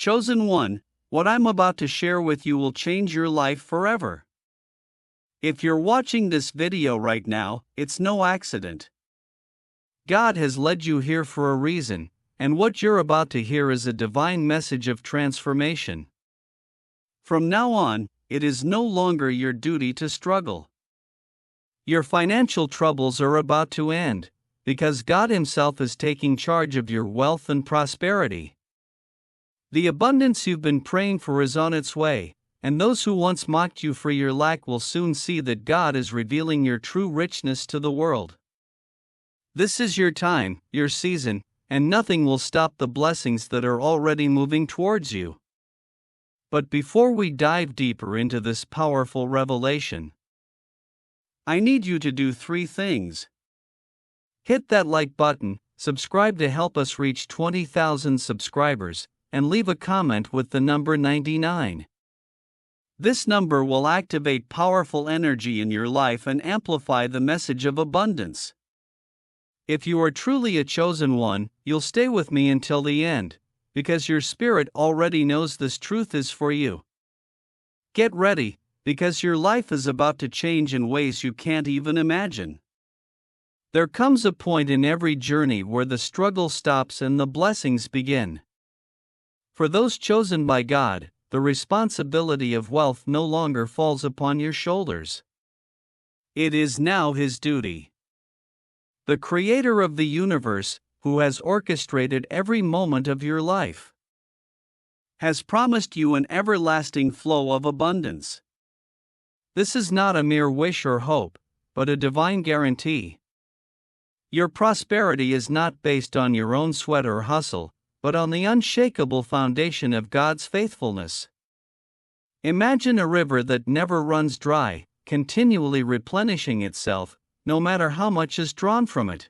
Chosen one, what I'm about to share with you will change your life forever. If you're watching this video right now, it's no accident. God has led you here for a reason, and what you're about to hear is a divine message of transformation. From now on, it is no longer your duty to struggle. Your financial troubles are about to end, because God Himself is taking charge of your wealth and prosperity. The abundance you've been praying for is on its way, and those who once mocked you for your lack will soon see that God is revealing your true richness to the world. This is your time, your season, and nothing will stop the blessings that are already moving towards you. But before we dive deeper into this powerful revelation, I need you to do 3 things. Hit that like button, subscribe to help us reach 20,000 subscribers, and leave a comment with the number 99. This number will activate powerful energy in your life and amplify the message of abundance. If you are truly a chosen one, you'll stay with me until the end, because your spirit already knows this truth is for you. Get ready, because your life is about to change in ways you can't even imagine. There comes a point in every journey where the struggle stops and the blessings begin. For those chosen by God, the responsibility of wealth no longer falls upon your shoulders. It is now His duty. The Creator of the universe, who has orchestrated every moment of your life, has promised you an everlasting flow of abundance. This is not a mere wish or hope, but a divine guarantee. Your prosperity is not based on your own sweat or hustle, but on the unshakable foundation of God's faithfulness. Imagine a river that never runs dry, continually replenishing itself, no matter how much is drawn from it.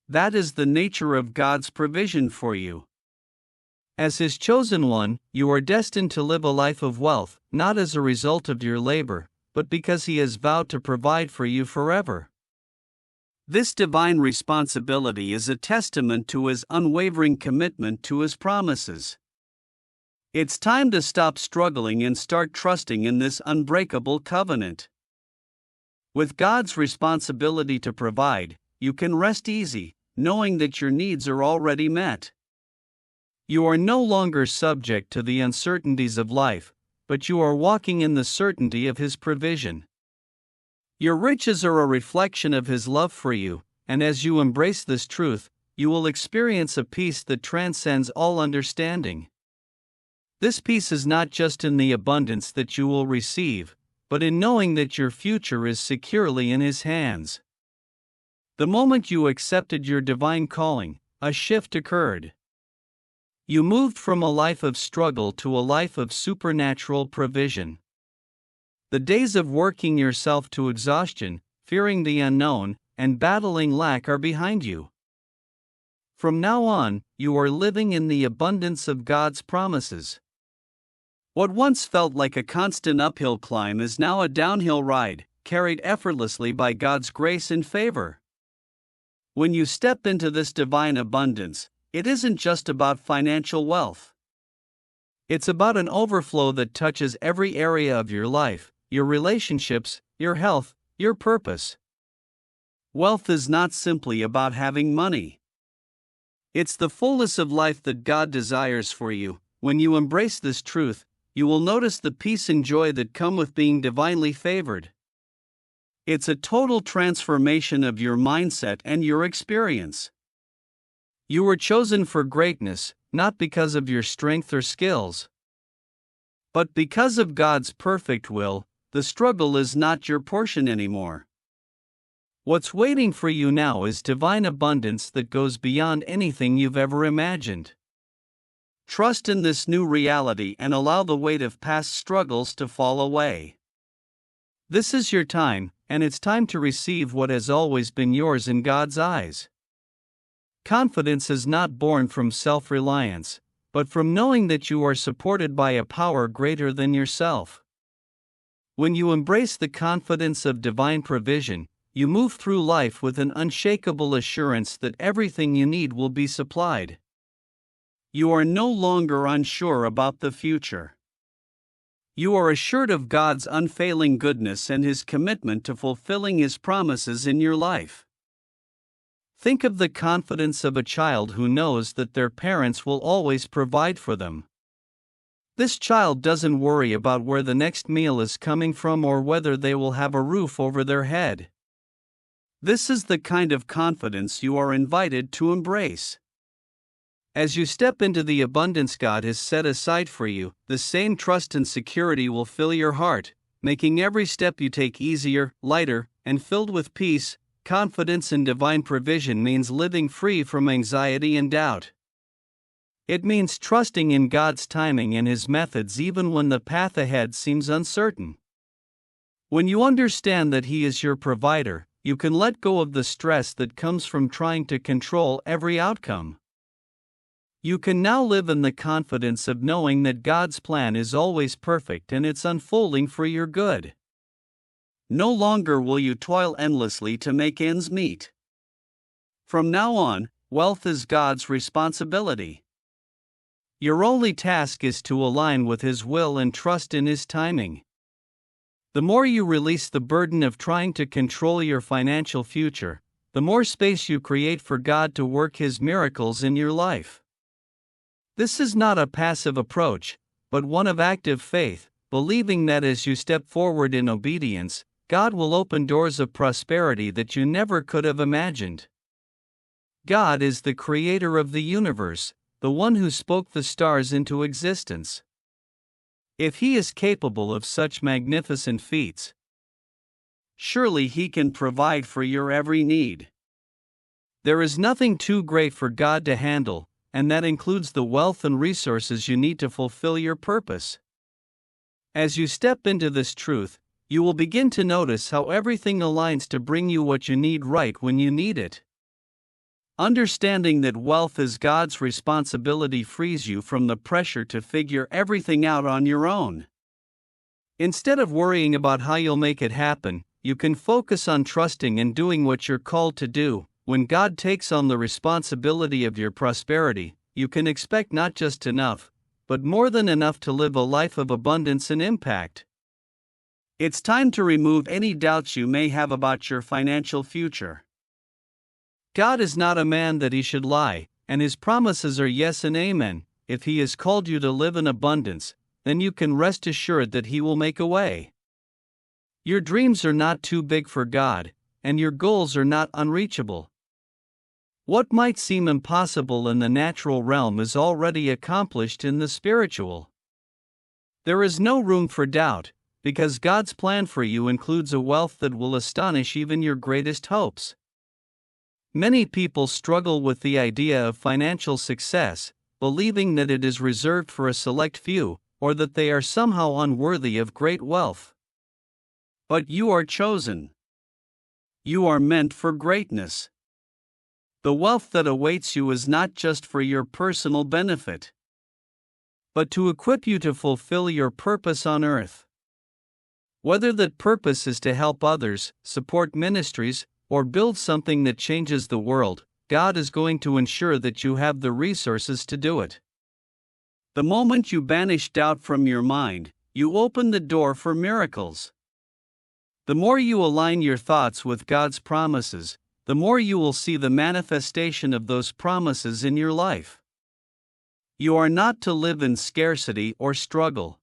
That is the nature of God's provision for you. As His chosen one, you are destined to live a life of wealth, not as a result of your labor, but because He has vowed to provide for you forever. This divine responsibility is a testament to His unwavering commitment to His promises. It's time to stop struggling and start trusting in this unbreakable covenant. With God's responsibility to provide, you can rest easy, knowing that your needs are already met. You are no longer subject to the uncertainties of life, but you are walking in the certainty of His provision. Your riches are a reflection of His love for you, and as you embrace this truth, you will experience a peace that transcends all understanding. This peace is not just in the abundance that you will receive, but in knowing that your future is securely in His hands. The moment you accepted your divine calling, a shift occurred. You moved from a life of struggle to a life of supernatural provision. The days of working yourself to exhaustion, fearing the unknown, and battling lack are behind you. From now on, you are living in the abundance of God's promises. What once felt like a constant uphill climb is now a downhill ride, carried effortlessly by God's grace and favor. When you step into this divine abundance, it isn't just about financial wealth. It's about an overflow that touches every area of your life, your relationships, your health, your purpose. Wealth is not simply about having money. It's the fullness of life that God desires for you. When you embrace this truth, you will notice the peace and joy that come with being divinely favored. It's a total transformation of your mindset and your experience. You were chosen for greatness, not because of your strength or skills, but because of God's perfect will. The struggle is not your portion anymore. What's waiting for you now is divine abundance that goes beyond anything you've ever imagined. Trust in this new reality and allow the weight of past struggles to fall away. This is your time, and it's time to receive what has always been yours in God's eyes. Confidence is not born from self-reliance, but from knowing that you are supported by a power greater than yourself. When you embrace the confidence of divine provision, you move through life with an unshakable assurance that everything you need will be supplied. You are no longer unsure about the future. You are assured of God's unfailing goodness and His commitment to fulfilling His promises in your life. Think of the confidence of a child who knows that their parents will always provide for them. This child doesn't worry about where the next meal is coming from or whether they will have a roof over their head. This is the kind of confidence you are invited to embrace. As you step into the abundance God has set aside for you, the same trust and security will fill your heart, making every step you take easier, lighter, and filled with peace. Confidence in divine provision means living free from anxiety and doubt. It means trusting in God's timing and His methods even when the path ahead seems uncertain. When you understand that He is your provider, you can let go of the stress that comes from trying to control every outcome. You can now live in the confidence of knowing that God's plan is always perfect and it's unfolding for your good. No longer will you toil endlessly to make ends meet. From now on, wealth is God's responsibility. Your only task is to align with His will and trust in His timing. The more you release the burden of trying to control your financial future, the more space you create for God to work His miracles in your life. This is not a passive approach, but one of active faith, believing that as you step forward in obedience, God will open doors of prosperity that you never could have imagined. God is the creator of the universe, the one who spoke the stars into existence. If He is capable of such magnificent feats, surely He can provide for your every need. There is nothing too great for God to handle, and that includes the wealth and resources you need to fulfill your purpose. As you step into this truth, you will begin to notice how everything aligns to bring you what you need right when you need it. Understanding that wealth is God's responsibility frees you from the pressure to figure everything out on your own. Instead of worrying about how you'll make it happen, you can focus on trusting and doing what you're called to do. When God takes on the responsibility of your prosperity, you can expect not just enough, but more than enough to live a life of abundance and impact. It's time to remove any doubts you may have about your financial future. God is not a man that He should lie, and His promises are yes and amen. If He has called you to live in abundance, then you can rest assured that He will make a way. Your dreams are not too big for God, and your goals are not unreachable. What might seem impossible in the natural realm is already accomplished in the spiritual. There is no room for doubt, because God's plan for you includes a wealth that will astonish even your greatest hopes. Many people struggle with the idea of financial success, believing that it is reserved for a select few, or that they are somehow unworthy of great wealth. But you are chosen. You are meant for greatness. The wealth that awaits you is not just for your personal benefit, but to equip you to fulfill your purpose on earth. Whether that purpose is to help others, support ministries, or build something that changes the world, God is going to ensure that you have the resources to do it. The moment you banish doubt from your mind, you open the door for miracles. The more you align your thoughts with God's promises, the more you will see the manifestation of those promises in your life. You are not to live in scarcity or struggle.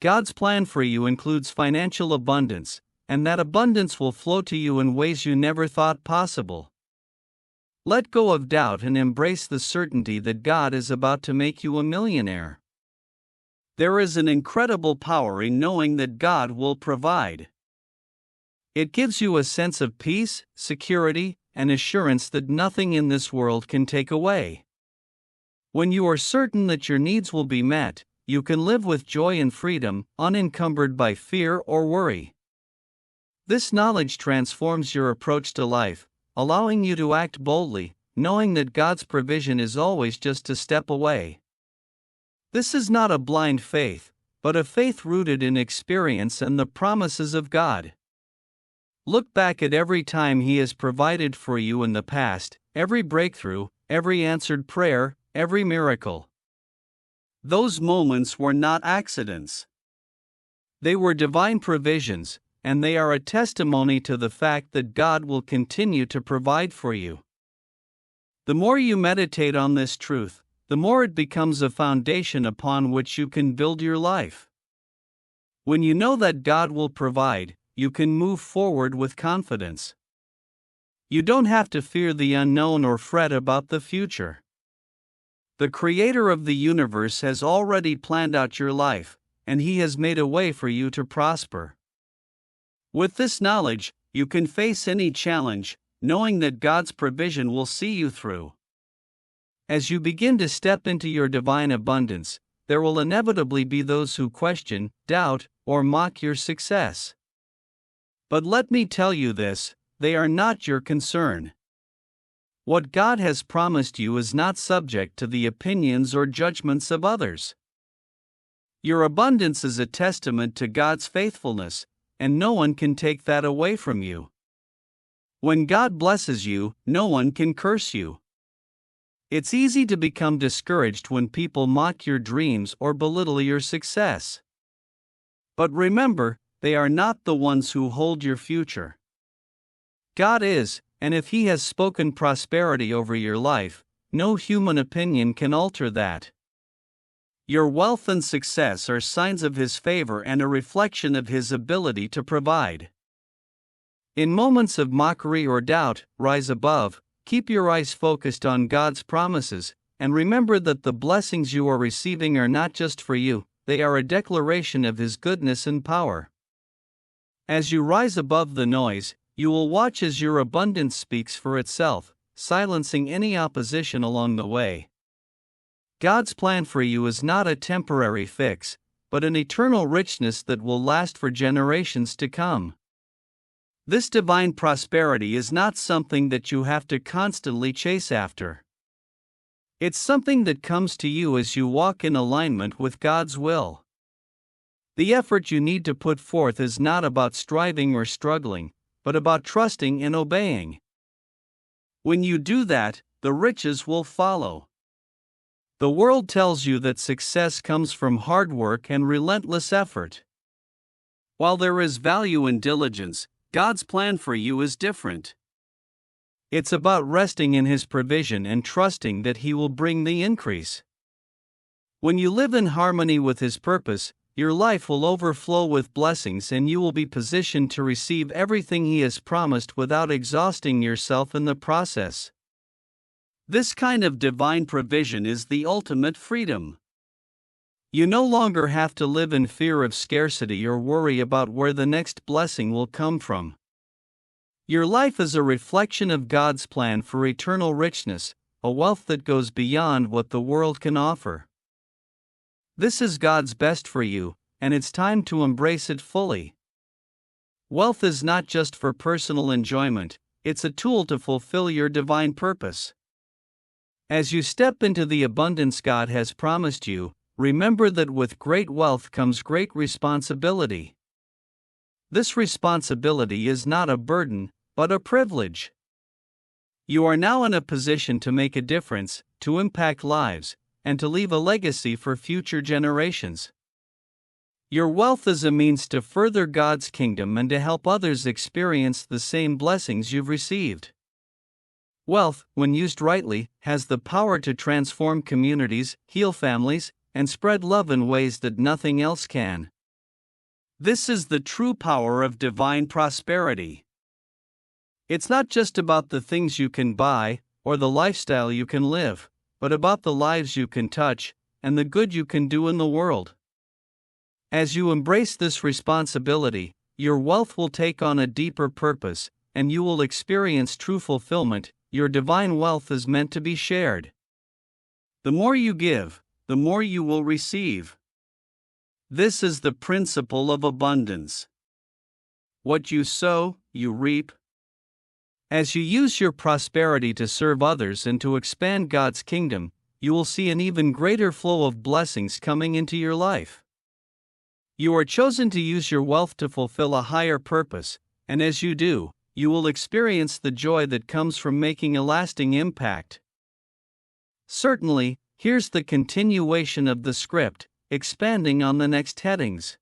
God's plan for you includes financial abundance, and that abundance will flow to you in ways you never thought possible. Let go of doubt and embrace the certainty that God is about to make you a millionaire. There is an incredible power in knowing that God will provide. It gives you a sense of peace, security, and assurance that nothing in this world can take away. When you are certain that your needs will be met, you can live with joy and freedom, unencumbered by fear or worry. This knowledge transforms your approach to life, allowing you to act boldly, knowing that God's provision is always just a step away. This is not a blind faith, but a faith rooted in experience and the promises of God. Look back at every time He has provided for you in the past, every breakthrough, every answered prayer, every miracle. Those moments were not accidents. They were divine provisions, and they are a testimony to the fact that God will continue to provide for you. The more you meditate on this truth, the more it becomes a foundation upon which you can build your life. When you know that God will provide, you can move forward with confidence. You don't have to fear the unknown or fret about the future. The Creator of the universe has already planned out your life, and He has made a way for you to prosper. With this knowledge, you can face any challenge, knowing that God's provision will see you through. As you begin to step into your divine abundance, there will inevitably be those who question, doubt, or mock your success. But let me tell you this, they are not your concern. What God has promised you is not subject to the opinions or judgments of others. Your abundance is a testament to God's faithfulness, and no one can take that away from you. When God blesses you, no one can curse you. It's easy to become discouraged when people mock your dreams or belittle your success. But remember, they are not the ones who hold your future. God is, and if He has spoken prosperity over your life, no human opinion can alter that. Your wealth and success are signs of His favor and a reflection of His ability to provide. In moments of mockery or doubt, rise above, keep your eyes focused on God's promises, and remember that the blessings you are receiving are not just for you, they are a declaration of His goodness and power. As you rise above the noise, you will watch as your abundance speaks for itself, silencing any opposition along the way. God's plan for you is not a temporary fix, but an eternal richness that will last for generations to come. This divine prosperity is not something that you have to constantly chase after. It's something that comes to you as you walk in alignment with God's will. The effort you need to put forth is not about striving or struggling, but about trusting and obeying. When you do that, the riches will follow. The world tells you that success comes from hard work and relentless effort. While there is value in diligence, God's plan for you is different. It's about resting in His provision and trusting that He will bring the increase. When you live in harmony with His purpose, your life will overflow with blessings and you will be positioned to receive everything He has promised without exhausting yourself in the process. This kind of divine provision is the ultimate freedom. You no longer have to live in fear of scarcity or worry about where the next blessing will come from. Your life is a reflection of God's plan for eternal richness, a wealth that goes beyond what the world can offer. This is God's best for you, and it's time to embrace it fully. Wealth is not just for personal enjoyment, it's a tool to fulfill your divine purpose. As you step into the abundance God has promised you, remember that with great wealth comes great responsibility. This responsibility is not a burden, but a privilege. You are now in a position to make a difference, to impact lives, and to leave a legacy for future generations. Your wealth is a means to further God's kingdom and to help others experience the same blessings you've received. Wealth, when used rightly, has the power to transform communities, heal families, and spread love in ways that nothing else can. This is the true power of divine prosperity. It's not just about the things you can buy, or the lifestyle you can live, but about the lives you can touch, and the good you can do in the world. As you embrace this responsibility, your wealth will take on a deeper purpose, and you will experience true fulfillment. Your divine wealth is meant to be shared. The more you give, the more you will receive. This is the principle of abundance. What you sow, you reap. As you use your prosperity to serve others and to expand God's kingdom, you will see an even greater flow of blessings coming into your life. You are chosen to use your wealth to fulfill a higher purpose, and as you do, you will experience the joy that comes from making a lasting impact. Certainly, Here's the continuation of the script, expanding on the next headings.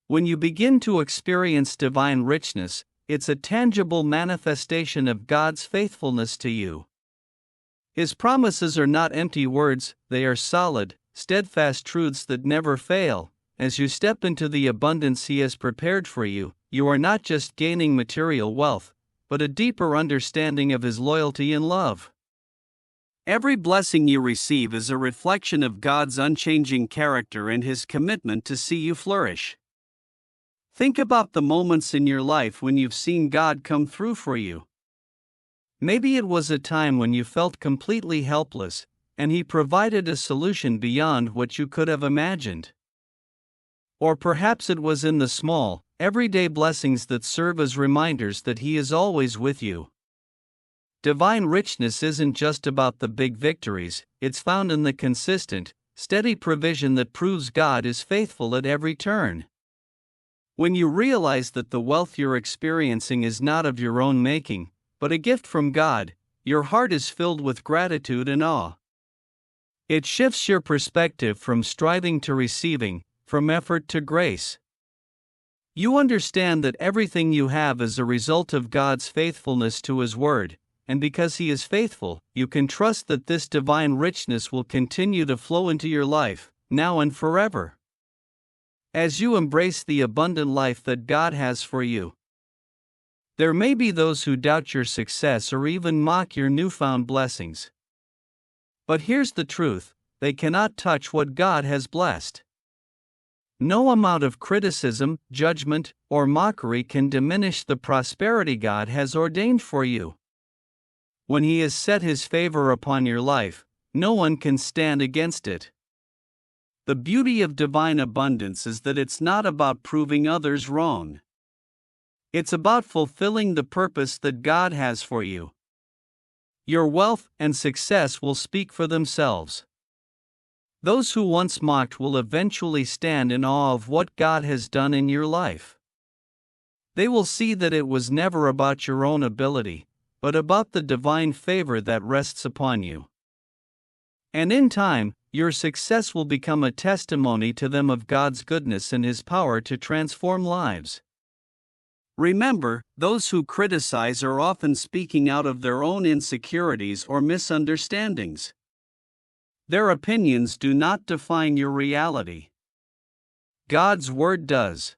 When you begin to experience divine richness, it's a tangible manifestation of God's faithfulness to you. His promises are not empty words, they are solid, steadfast truths that never fail. As you step into the abundance He has prepared for you, you are not just gaining material wealth, but a deeper understanding of His loyalty and love. Every blessing you receive is a reflection of God's unchanging character and His commitment to see you flourish. Think about the moments in your life when you've seen God come through for you. Maybe it was a time when you felt completely helpless, and He provided a solution beyond what you could have imagined. Or perhaps it was in the small, everyday blessings that serve as reminders that He is always with you. Divine richness isn't just about the big victories, it's found in the consistent, steady provision that proves God is faithful at every turn. When you realize that the wealth you're experiencing is not of your own making, but a gift from God, your heart is filled with gratitude and awe. It shifts your perspective from striving to receiving, from effort to grace. You understand that everything you have is a result of God's faithfulness to His Word, and because He is faithful, you can trust that this divine richness will continue to flow into your life, now and forever. As you embrace the abundant life that God has for you, there may be those who doubt your success or even mock your newfound blessings. But here's the truth: they cannot touch what God has blessed. No amount of criticism, judgment, or mockery can diminish the prosperity God has ordained for you. When He has set His favor upon your life, no one can stand against it. The beauty of divine abundance is that it's not about proving others wrong. It's about fulfilling the purpose that God has for you. Your wealth and success will speak for themselves. Those who once mocked will eventually stand in awe of what God has done in your life. They will see that it was never about your own ability, but about the divine favor that rests upon you. And in time, your success will become a testimony to them of God's goodness and His power to transform lives. Remember, those who criticize are often speaking out of their own insecurities or misunderstandings. Their opinions do not define your reality. God's Word does.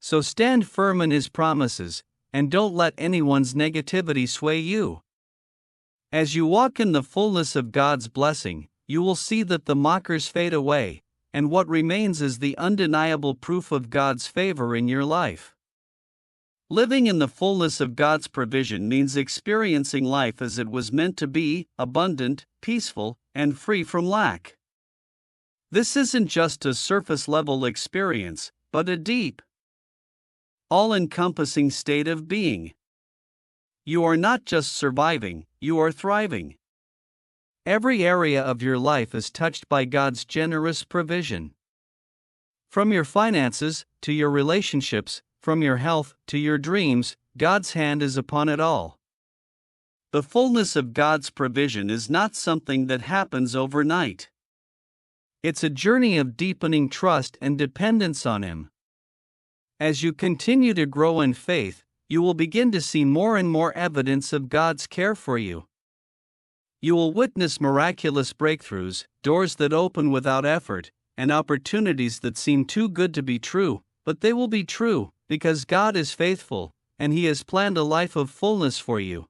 So stand firm in His promises, and don't let anyone's negativity sway you. As you walk in the fullness of God's blessing, you will see that the mockers fade away, and what remains is the undeniable proof of God's favor in your life. Living in the fullness of God's provision means experiencing life as it was meant to be, abundant, peaceful, and free from lack. This isn't just a surface-level experience, but a deep, all-encompassing state of being. You are not just surviving, you are thriving. Every area of your life is touched by God's generous provision. From your finances to your relationships, from your health to your dreams, God's hand is upon it all. The fullness of God's provision is not something that happens overnight. It's a journey of deepening trust and dependence on Him. As you continue to grow in faith, you will begin to see more and more evidence of God's care for you. You will witness miraculous breakthroughs, doors that open without effort, and opportunities that seem too good to be true, but they will be true, because God is faithful, and He has planned a life of fullness for you.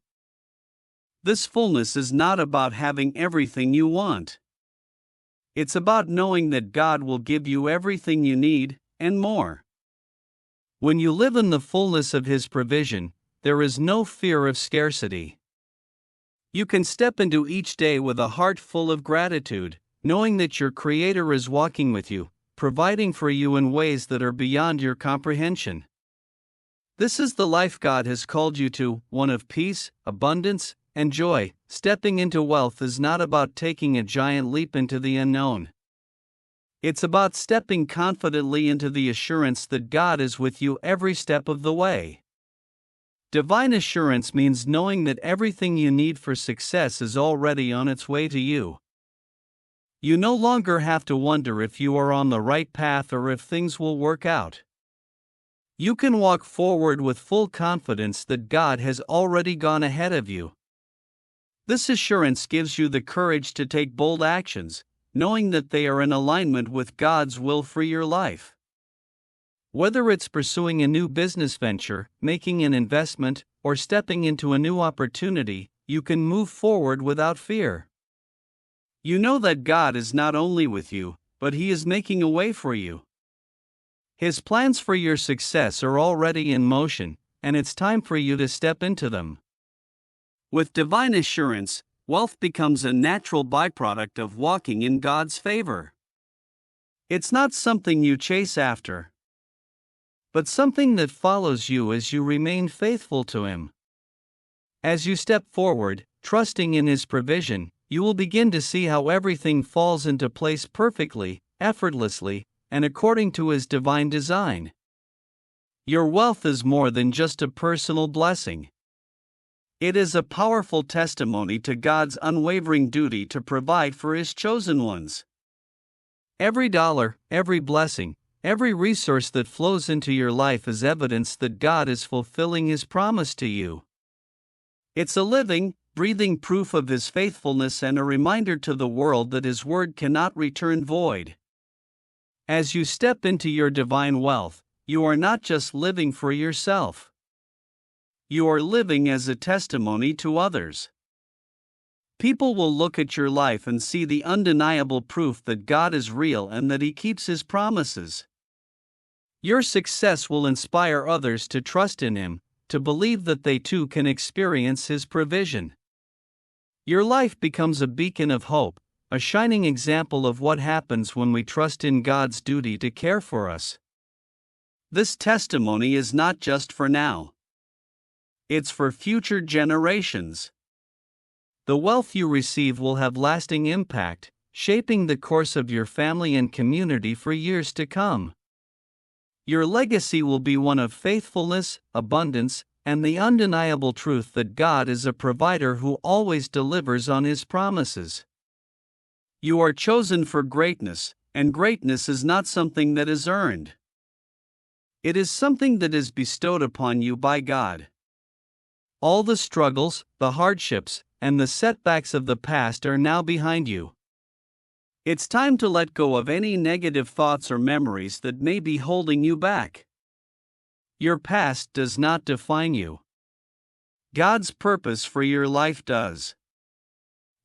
This fullness is not about having everything you want. It's about knowing that God will give you everything you need, and more. When you live in the fullness of His provision, there is no fear of scarcity. You can step into each day with a heart full of gratitude, knowing that your Creator is walking with you, providing for you in ways that are beyond your comprehension. This is the life God has called you to, one of peace, abundance, and joy. Stepping into wealth is not about taking a giant leap into the unknown. It's about stepping confidently into the assurance that God is with you every step of the way. Divine assurance means knowing that everything you need for success is already on its way to you. You no longer have to wonder if you are on the right path or if things will work out. You can walk forward with full confidence that God has already gone ahead of you. This assurance gives you the courage to take bold actions, knowing that they are in alignment with God's will for your life. Whether it's pursuing a new business venture, making an investment, or stepping into a new opportunity, you can move forward without fear. You know that God is not only with you, but He is making a way for you. His plans for your success are already in motion, and it's time for you to step into them. With divine assurance, wealth becomes a natural byproduct of walking in God's favor. It's not something you chase after, but something that follows you as you remain faithful to Him. As you step forward, trusting in His provision, you will begin to see how everything falls into place perfectly, effortlessly, and according to His divine design. Your wealth is more than just a personal blessing. It is a powerful testimony to God's unwavering duty to provide for His chosen ones. Every dollar, every blessing, every resource that flows into your life is evidence that God is fulfilling His promise to you. It's a living, breathing proof of His faithfulness and a reminder to the world that His word cannot return void. As you step into your divine wealth, you are not just living for yourself. You are living as a testimony to others. People will look at your life and see the undeniable proof that God is real and that He keeps His promises. Your success will inspire others to trust in Him, to believe that they too can experience His provision. Your life becomes a beacon of hope, a shining example of what happens when we trust in God's duty to care for us. This testimony is not just for now. It's for future generations. The wealth you receive will have lasting impact, shaping the course of your family and community for years to come. Your legacy will be one of faithfulness, abundance, and the undeniable truth that God is a provider who always delivers on His promises. You are chosen for greatness, and greatness is not something that is earned. It is something that is bestowed upon you by God. All the struggles, the hardships, and the setbacks of the past are now behind you. It's time to let go of any negative thoughts or memories that may be holding you back. Your past does not define you. God's purpose for your life does.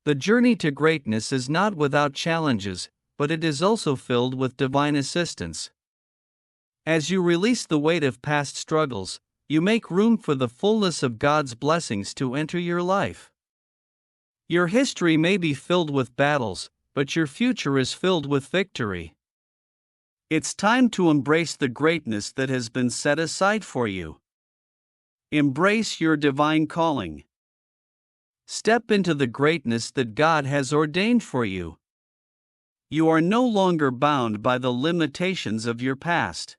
The journey to greatness is not without challenges, but it is also filled with divine assistance. As you release the weight of past struggles, you make room for the fullness of God's blessings to enter your life. Your history may be filled with battles, but your future is filled with victory. It's time to embrace the greatness that has been set aside for you. Embrace your divine calling. Step into the greatness that God has ordained for you. You are no longer bound by the limitations of your past.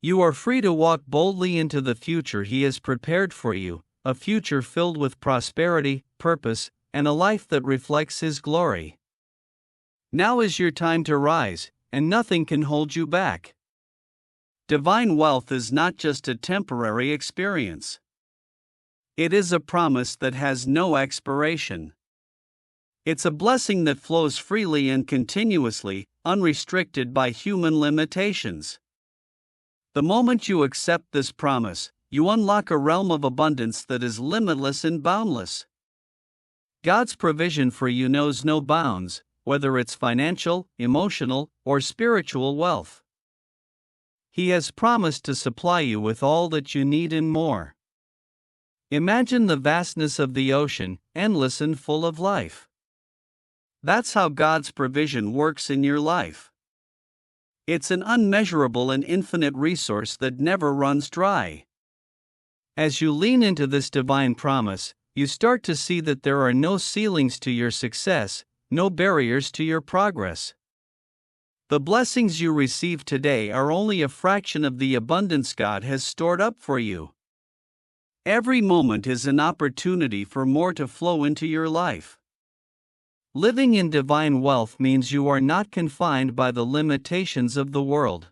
You are free to walk boldly into the future He has prepared for you, a future filled with prosperity, purpose, and a life that reflects His glory. Now is your time to rise, and nothing can hold you back. Divine wealth is not just a temporary experience. It is a promise that has no expiration. It's a blessing that flows freely and continuously, unrestricted by human limitations. The moment you accept this promise, you unlock a realm of abundance that is limitless and boundless. God's provision for you knows no bounds, whether it's financial, emotional, or spiritual wealth. He has promised to supply you with all that you need and more. Imagine the vastness of the ocean, endless and full of life. That's how God's provision works in your life. It's an unmeasurable and infinite resource that never runs dry. As you lean into this divine promise, you start to see that there are no ceilings to your success, no barriers to your progress. The blessings you receive today are only a fraction of the abundance God has stored up for you. Every moment is an opportunity for more to flow into your life. Living in divine wealth means you are not confined by the limitations of the world.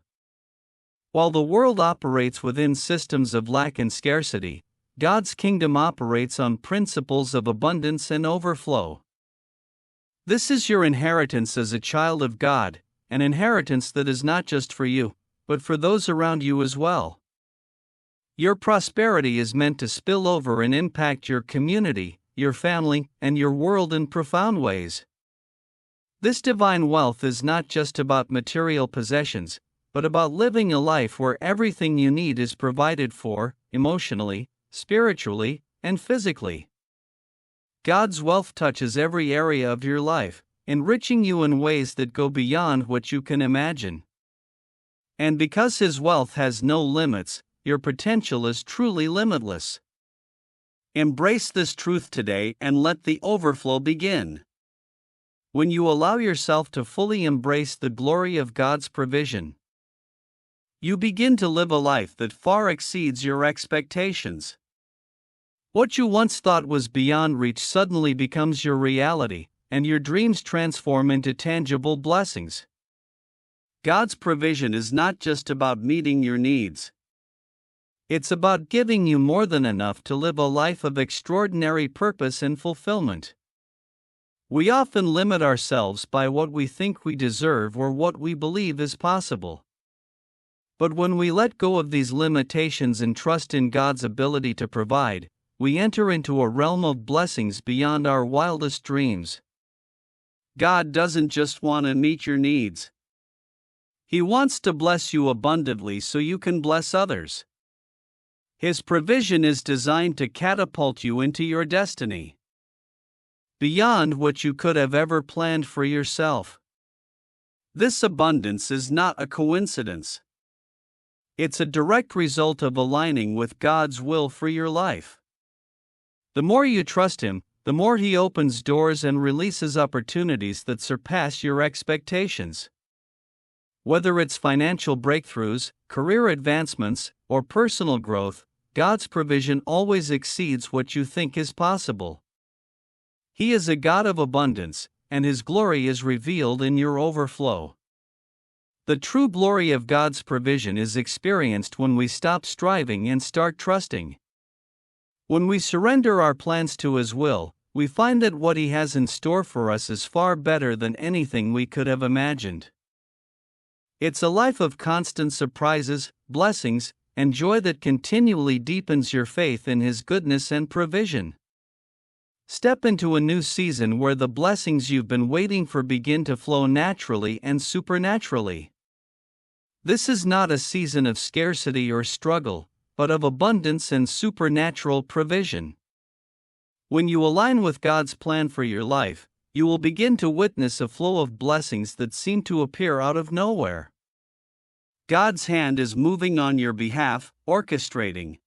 While the world operates within systems of lack and scarcity, God's kingdom operates on principles of abundance and overflow. This is your inheritance as a child of God, an inheritance that is not just for you, but for those around you as well. Your prosperity is meant to spill over and impact your community, your family, and your world in profound ways. This divine wealth is not just about material possessions, but about living a life where everything you need is provided for, emotionally, spiritually, and physically. God's wealth touches every area of your life, enriching you in ways that go beyond what you can imagine. And because His wealth has no limits, your potential is truly limitless. Embrace this truth today and let the overflow begin. When you allow yourself to fully embrace the glory of God's provision, you begin to live a life that far exceeds your expectations. What you once thought was beyond reach suddenly becomes your reality, and your dreams transform into tangible blessings. God's provision is not just about meeting your needs. It's about giving you more than enough to live a life of extraordinary purpose and fulfillment. We often limit ourselves by what we think we deserve or what we believe is possible. But when we let go of these limitations and trust in God's ability to provide, we enter into a realm of blessings beyond our wildest dreams. God doesn't just want to meet your needs. He wants to bless you abundantly so you can bless others. His provision is designed to catapult you into your destiny, beyond what you could have ever planned for yourself. This abundance is not a coincidence. It's a direct result of aligning with God's will for your life. The more you trust Him, the more He opens doors and releases opportunities that surpass your expectations. Whether it's financial breakthroughs, career advancements, or personal growth, God's provision always exceeds what you think is possible. He is a God of abundance, and His glory is revealed in your overflow. The true glory of God's provision is experienced when we stop striving and start trusting. When we surrender our plans to His will, we find that what He has in store for us is far better than anything we could have imagined. It's a life of constant surprises, blessings, and joy that continually deepens your faith in His goodness and provision. Step into a new season where the blessings you've been waiting for begin to flow naturally and supernaturally. This is not a season of scarcity or struggle, but of abundance and supernatural provision. When you align with God's plan for your life, you will begin to witness a flow of blessings that seem to appear out of nowhere. God's hand is moving on your behalf, orchestrating,